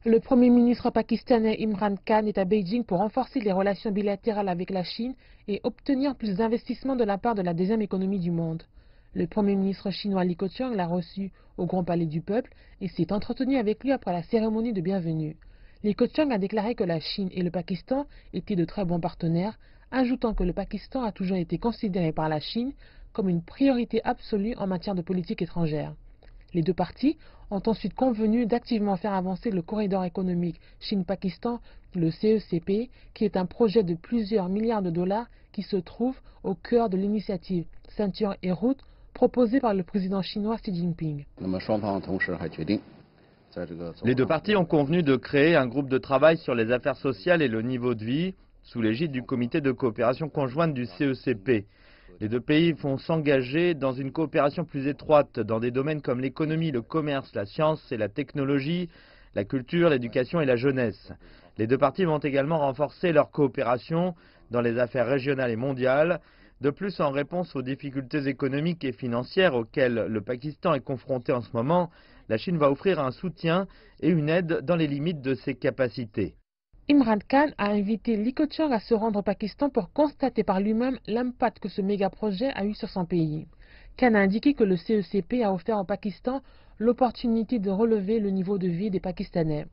Le Premier ministre pakistanais Imran Khan est à Beijing pour renforcer les relations bilatérales avec la Chine et obtenir plus d'investissements de la part de la deuxième économie du monde. Le Premier ministre chinois Li Keqiang l'a reçu au Grand Palais du Peuple et s'est entretenu avec lui après la cérémonie de bienvenue. Li Keqiang a déclaré que la Chine et le Pakistan étaient de très bons partenaires, ajoutant que le Pakistan a toujours été considéré par la Chine comme une priorité absolue en matière de politique étrangère. Les deux parties ont ensuite convenu d'activement faire avancer le corridor économique Chine-Pakistan, le CECP, qui est un projet de plusieurs milliards de dollars qui se trouve au cœur de l'initiative Ceinture et route proposée par le président chinois Xi Jinping. Les deux parties ont convenu de créer un groupe de travail sur les affaires sociales et le niveau de vie sous l'égide du comité de coopération conjointe du CECP. Les deux pays vont s'engager dans une coopération plus étroite dans des domaines comme l'économie, le commerce, la science et la technologie, la culture, l'éducation et la jeunesse. Les deux parties vont également renforcer leur coopération dans les affaires régionales et mondiales. De plus, en réponse aux difficultés économiques et financières auxquelles le Pakistan est confronté en ce moment, la Chine va offrir un soutien et une aide dans les limites de ses capacités. Imran Khan a invité Li Keqiang à se rendre au Pakistan pour constater par lui-même l'impact que ce méga-projet a eu sur son pays. Khan a indiqué que le CECP a offert au Pakistan l'opportunité de relever le niveau de vie des Pakistanais.